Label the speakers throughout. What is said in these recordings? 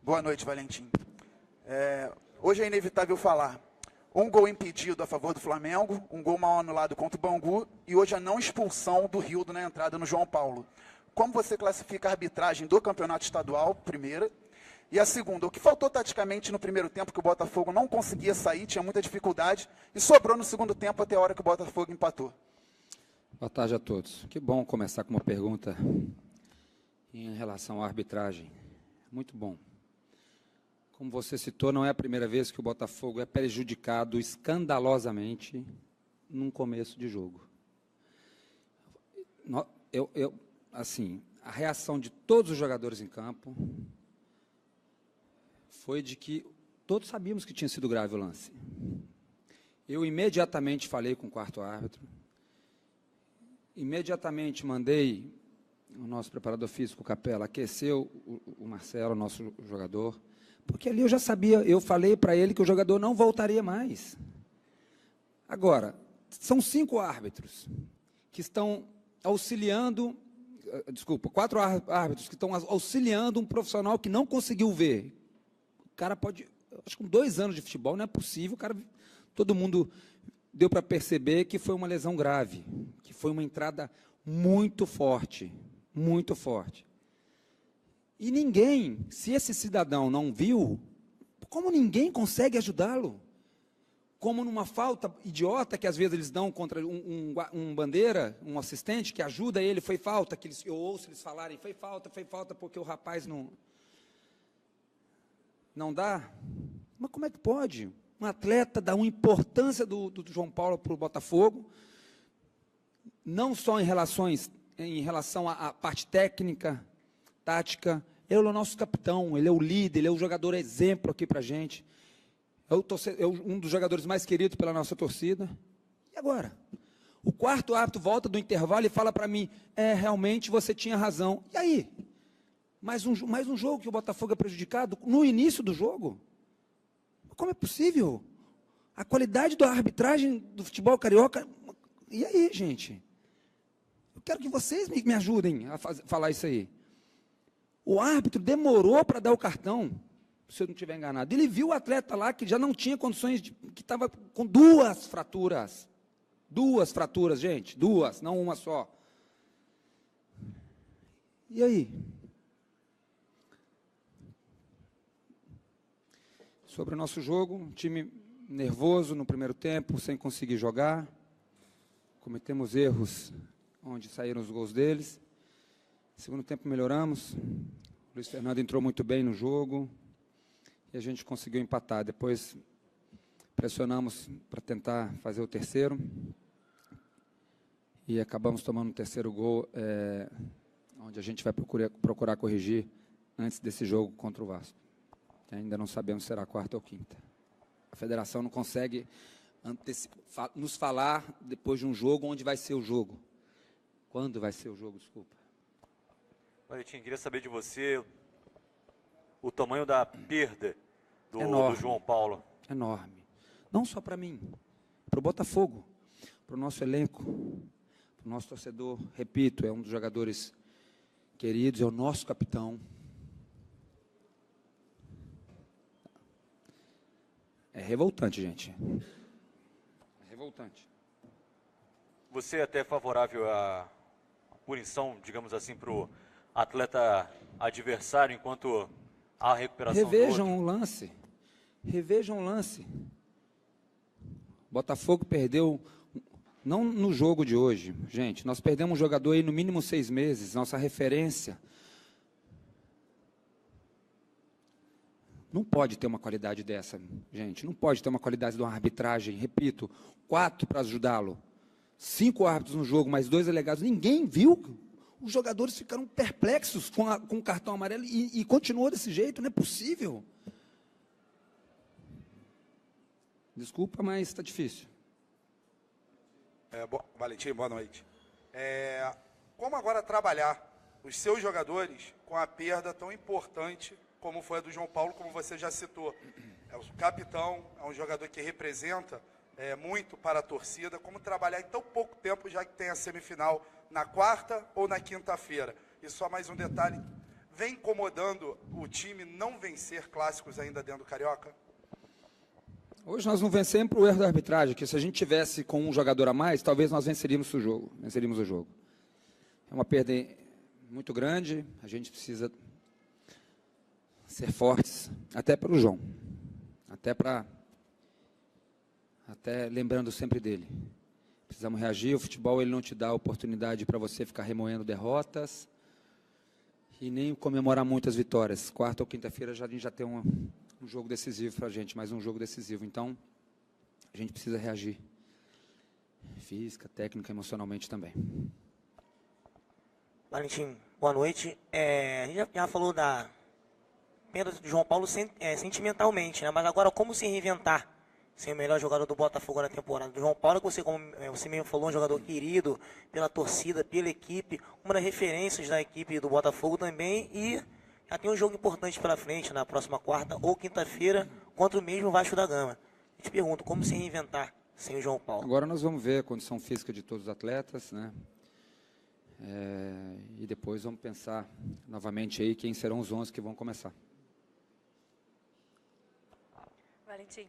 Speaker 1: Boa noite, Valentim. Hoje é inevitável falar. Um gol impedido a favor do Flamengo, um gol mal anulado contra o Bangu e hoje a não expulsão do Rildo na entrada no João Paulo. Como você classifica a arbitragem do campeonato estadual, primeira? E a segunda, o que faltou taticamente no primeiro tempo, que o Botafogo não conseguia sair, tinha muita dificuldade, e sobrou no segundo tempo até a hora que o Botafogo empatou?
Speaker 2: Boa tarde a todos. Que bom começar com uma pergunta em relação à arbitragem. Muito bom. Como você citou, não é a primeira vez que o Botafogo é prejudicado escandalosamente num começo de jogo. Assim, a reação de todos os jogadores em campo foi de que todos sabíamos que tinha sido grave o lance. Eu imediatamente falei com o quarto árbitro, imediatamente mandei o nosso preparador físico, o Capela, aqueceu o Marcelo, nosso jogador, porque ali eu já sabia, eu falei para ele que o jogador não voltaria mais. Agora, são 5 árbitros que estão auxiliando, desculpa, 4 árbitros que estão auxiliando um profissional que não conseguiu ver. O cara pode, acho que com 2 anos de futebol não é possível, o cara, todo mundo deu para perceber que foi uma lesão grave, que foi uma entrada muito forte, muito forte. E ninguém, se esse cidadão não viu, como ninguém consegue ajudá-lo? Como numa falta idiota que às vezes eles dão contra um bandeira, um assistente que ajuda ele, foi falta, que eu ouço eles falarem, foi falta porque o rapaz não dá? Mas como é que pode? Um atleta dá uma importância do João Paulo para o Botafogo, não só em relação à parte técnica, tática, ele é o nosso capitão, ele é o líder, ele é o jogador exemplo aqui para a gente, é um dos jogadores mais queridos pela nossa torcida. E agora? O quarto árbitro volta do intervalo e fala para mim, realmente você tinha razão. E aí? Mais um jogo que o Botafogo é prejudicado no início do jogo? Como é possível? A qualidade da arbitragem do futebol carioca... E aí, gente? Eu quero que vocês me ajudem a falar isso aí. O árbitro demorou para dar o cartão, se eu não estiver enganado. Ele viu o atleta lá que já não tinha condições, que estava com 2 fraturas. 2 fraturas, gente. 2, não uma só. E aí? Sobre o nosso jogo, um time nervoso no primeiro tempo, sem conseguir jogar. Cometemos erros onde saíram os gols deles. Segundo tempo melhoramos. O Luiz Fernando entrou muito bem no jogo. E a gente conseguiu empatar. Depois pressionamos para tentar fazer o terceiro. E acabamos tomando o terceiro gol, onde a gente vai procurar corrigir antes desse jogo contra o Vasco. Ainda não sabemos se será a 4ª ou 5ª. A federação não consegue nos falar, depois de um jogo, onde vai ser o jogo. Quando vai ser o jogo, desculpa.
Speaker 3: Valentim, queria saber de você o tamanho da perda do João Paulo.
Speaker 2: Enorme. Não só para mim, para o Botafogo, para o nosso elenco, para o nosso torcedor. Repito, é um dos jogadores queridos, é o nosso capitão. É revoltante, gente. É revoltante.
Speaker 3: Você é até favorável à punição, digamos assim, para o atleta adversário, enquanto há recuperação do outro?
Speaker 2: Revejam o lance. Revejam o lance. Botafogo perdeu, não no jogo de hoje, gente, nós perdemos um jogador aí no mínimo 6 meses, nossa referência. Não pode ter uma qualidade dessa, gente. Não pode ter uma qualidade de uma arbitragem. Repito, 4 para ajudá-lo. 5 árbitros no jogo, mais 2 delegados. Ninguém viu. Os jogadores ficaram perplexos com o cartão amarelo e continuou desse jeito. Não é possível. Desculpa, mas está difícil.
Speaker 4: Valentim, boa noite. Como agora trabalhar os seus jogadores com a perda tão importante como foi a do João Paulo, como você já citou? É o capitão, é um jogador que representa muito para a torcida. Como trabalhar em tão pouco tempo, já que tem a semifinal na 4ª ou na 5ª-feira? E só mais um detalhe, vem incomodando o time não vencer clássicos ainda dentro do Carioca?
Speaker 2: Hoje nós não vencemos por erro da arbitragem, que se a gente tivesse com um jogador a mais, talvez nós venceríamos o jogo. É uma perda muito grande, a gente precisa ser fortes, até pelo João, até lembrando sempre dele. Precisamos reagir, o futebol ele não te dá oportunidade para você ficar remoendo derrotas e nem comemorar muitas vitórias. Quarta ou quinta-feira a gente já tem um jogo decisivo para a gente, mais um jogo decisivo. Então, a gente precisa reagir. Física, técnica, emocionalmente também.
Speaker 5: Valentim, boa noite. A gente já falou da perda do João Paulo sentimentalmente, né? Mas agora como se reinventar? Ser o melhor jogador do Botafogo na temporada. Do João Paulo, que você, como você mesmo falou, um jogador querido pela torcida, pela equipe, uma das referências da equipe do Botafogo também, e já tem um jogo importante pela frente, na próxima quarta ou quinta-feira, contra o mesmo Vasco da Gama. Eu te pergunto, como se reinventar sem o João Paulo?
Speaker 2: Agora nós vamos ver a condição física de todos os atletas, né? E depois vamos pensar novamente aí quem serão os 11 que vão começar.
Speaker 6: Valentim,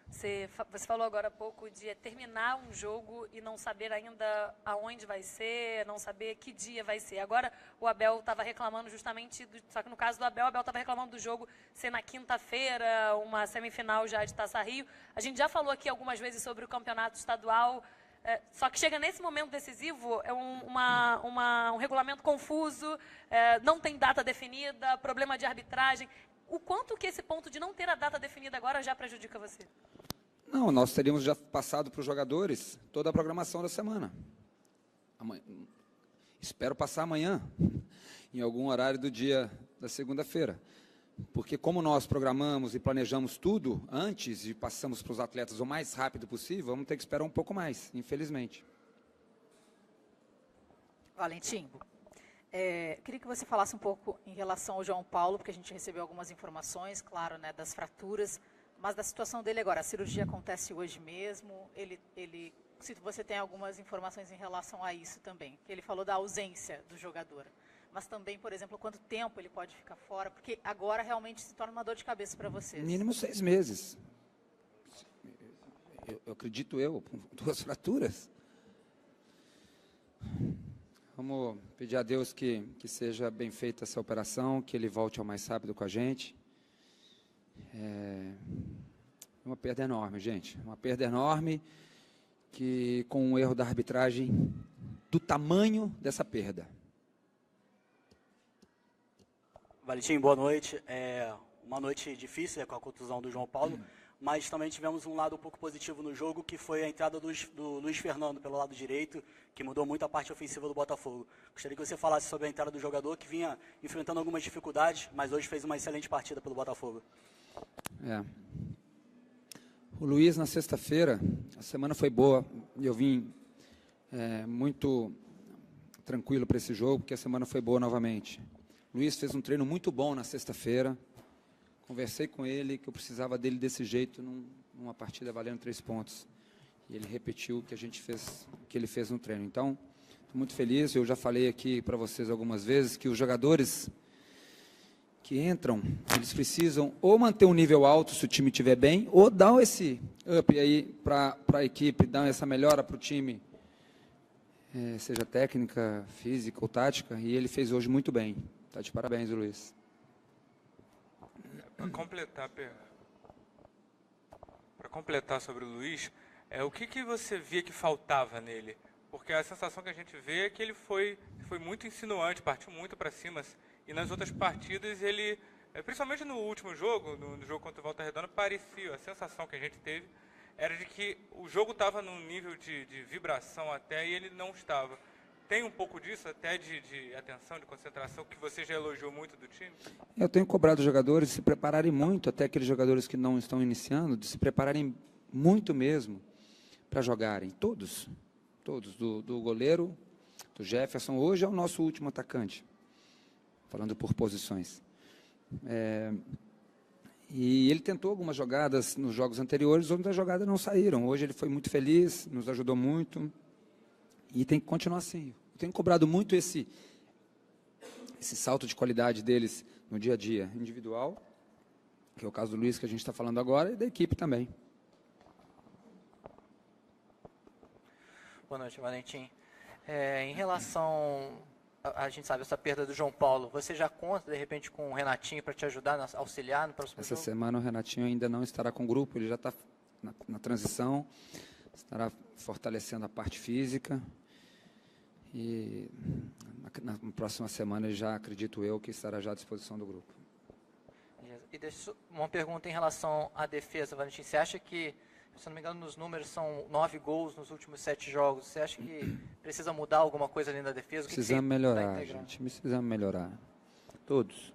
Speaker 6: você falou agora há pouco de terminar um jogo e não saber ainda aonde vai ser, não saber que dia vai ser. Agora o Abel estava reclamando justamente, só que no caso do Abel estava reclamando do jogo ser na quinta-feira, uma semifinal já de Taça Rio. A gente já falou aqui algumas vezes sobre o campeonato estadual, só que chega nesse momento decisivo, é um regulamento confuso, não tem data definida, problema de arbitragem. O quanto que esse ponto de não ter a data definida agora já prejudica você?
Speaker 2: Não, nós teríamos já passado para os jogadores toda a programação da semana. Espero passar amanhã, em algum horário do dia da segunda-feira. Porque como nós programamos e planejamos tudo antes e passamos para os atletas o mais rápido possível, vamos ter que esperar um pouco mais, infelizmente.
Speaker 7: Valentim, queria que você falasse um pouco em relação ao João Paulo, porque a gente recebeu algumas informações, claro, né, das fraturas, mas da situação dele agora. A cirurgia acontece hoje mesmo, se você tem algumas informações em relação a isso também. Ele falou da ausência do jogador, mas também, por exemplo, quanto tempo ele pode ficar fora, porque agora realmente se torna uma dor de cabeça para vocês.
Speaker 2: Mínimo 6 meses. Eu acredito com 2 fraturas. Vamos pedir a Deus que seja bem feita essa operação, que ele volte ao mais rápido com a gente. É uma perda enorme, gente. Uma perda enorme que com um erro da arbitragem do tamanho dessa perda.
Speaker 8: Valentim, boa noite. Uma noite difícil com a contusão do João Paulo, mas também tivemos um lado um pouco positivo no jogo, que foi a entrada do Luiz Fernando pelo lado direito, que mudou muito a parte ofensiva do Botafogo. Gostaria que você falasse sobre a entrada do jogador, que vinha enfrentando algumas dificuldades, mas hoje fez uma excelente partida pelo Botafogo.
Speaker 2: O Luiz, na sexta-feira, a semana foi boa, e eu vim muito tranquilo para esse jogo, porque a semana foi boa novamente. O Luiz fez um treino muito bom na sexta-feira, conversei com ele que eu precisava dele desse jeito numa partida valendo 3 pontos. E ele repetiu o que ele fez no treino. Então, estou muito feliz. Eu já falei aqui para vocês algumas vezes que os jogadores que entram, eles precisam ou manter um nível alto se o time estiver bem, ou dar esse up aí para a equipe, dar essa melhora para o time, seja técnica, física ou tática. E ele fez hoje muito bem. Está de parabéns, Luiz.
Speaker 9: Para completar sobre o Luiz, o que você via que faltava nele? Porque a sensação que a gente vê é que ele foi muito insinuante, partiu muito para cima, e nas outras partidas ele, principalmente no último jogo, no jogo contra o Volta Redonda, parecia, a sensação que a gente teve era de que o jogo estava num nível de vibração até, e ele não estava. Tem um pouco disso, até de atenção, de concentração, que você já elogiou muito do time?
Speaker 2: Eu tenho cobrado os jogadores de se prepararem muito, até aqueles jogadores que não estão iniciando, de se prepararem muito mesmo para jogarem. Todos, do goleiro, do Jefferson. Hoje é o nosso último atacante, falando por posições. E ele tentou algumas jogadas nos jogos anteriores, outras jogadas não saíram. Hoje ele foi muito feliz, nos ajudou muito. E tem que continuar assim. Eu tenho cobrado muito esse esse salto de qualidade deles no dia a dia individual, que é o caso do Luiz que a gente está falando agora, e da equipe também.
Speaker 10: Boa noite, Valentim. Em relação, a gente sabe, essa perda do João Paulo, você já conta, de repente, com o Renatinho para te ajudar, auxiliar no próximo jogo?
Speaker 2: Essa semana o Renatinho ainda não estará com o grupo, ele já está na transição, estará fortalecendo a parte física, e na próxima semana já acredito eu que estará já à disposição do grupo.
Speaker 10: E deixa uma pergunta em relação à defesa, Valentim. Você acha que, se não me engano, nos números são 9 gols nos últimos 7 jogos. Você acha que precisa mudar alguma coisa ali na defesa?
Speaker 2: Precisamos melhorar, gente. Precisamos melhorar. Todos.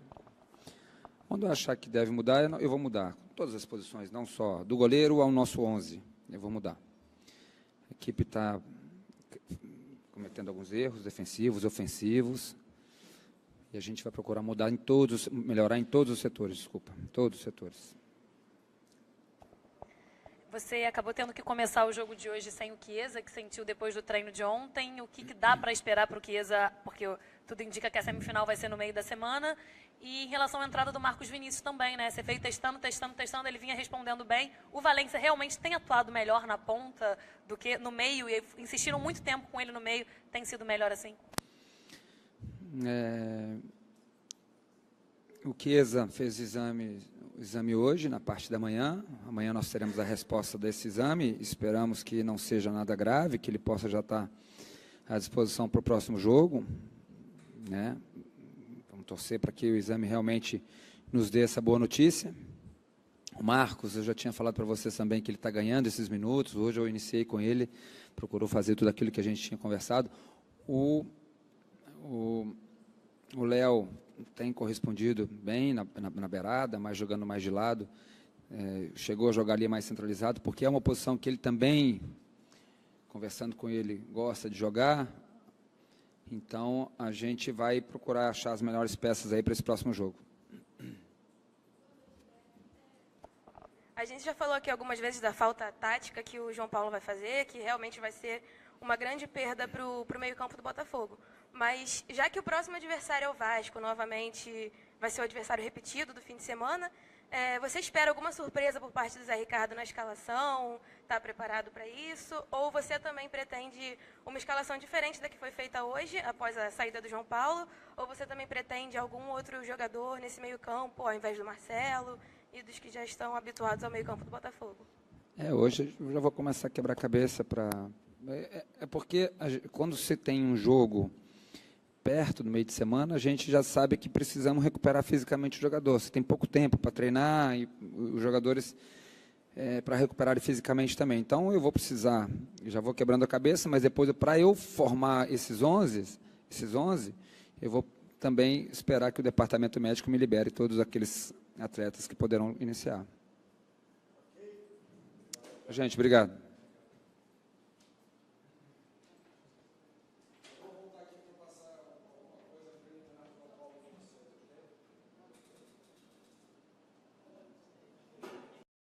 Speaker 2: Quando eu achar que deve mudar, eu vou mudar. Todas as posições, não só do goleiro ao nosso 11. Eu vou mudar. A equipe está cometendo alguns erros defensivos, ofensivos. E a gente vai procurar melhorar em todos os setores, desculpa. Todos os setores.
Speaker 6: Você acabou tendo que começar o jogo de hoje sem o Chiesa, que sentiu depois do treino de ontem. O que dá para esperar para o Chiesa? Porque tudo indica que a semifinal vai ser no meio da semana. E em relação à entrada do Marcos Vinícius também, né? Você veio testando, ele vinha respondendo bem. O Valência realmente tem atuado melhor na ponta do que no meio, e insistiram muito tempo com ele no meio. Tem sido melhor assim?
Speaker 2: O Chiesa fez o exame hoje, na parte da manhã. Amanhã nós teremos a resposta desse exame. Esperamos que não seja nada grave, que ele possa já estar à disposição para o próximo jogo, né? Vamos torcer para que o exame realmente nos dê essa boa notícia. O Marcos, eu já tinha falado para vocês também que ele está ganhando esses minutos. Hoje eu iniciei com ele, procurou fazer tudo aquilo que a gente tinha conversado. O Léo tem correspondido bem na beirada, mas jogando mais de lado. Chegou a jogar ali mais centralizado, porque é uma posição que ele também, conversando com ele, gosta de jogar. Então, a gente vai procurar achar as melhores peças aí para esse próximo jogo.
Speaker 11: A gente já falou aqui algumas vezes da falta tática que o João Paulo vai fazer, que realmente vai ser uma grande perda para o meio-campo do Botafogo. Mas, já que o próximo adversário é o Vasco, novamente vai ser o adversário repetido do fim de semana, você espera alguma surpresa por parte do Zé Ricardo na escalação? Está preparado para isso? Ou você também pretende uma escalação diferente da que foi feita hoje, após a saída do João Paulo? Ou você também pretende algum outro jogador nesse meio-campo, ao invés do Marcelo e dos que já estão habituados ao meio-campo do Botafogo?
Speaker 2: Hoje eu já vou começar a quebrar a cabeça para... porque quando você tem um jogo perto do meio de semana, a gente já sabe que precisamos recuperar fisicamente o jogador. Você tem pouco tempo para treinar e os jogadores para recuperarem fisicamente também. Então, eu vou precisar, já vou quebrando a cabeça, mas depois, para eu formar esses 11, eu vou também esperar que o departamento médico me libere todos aqueles atletas que poderão iniciar. Gente, obrigado.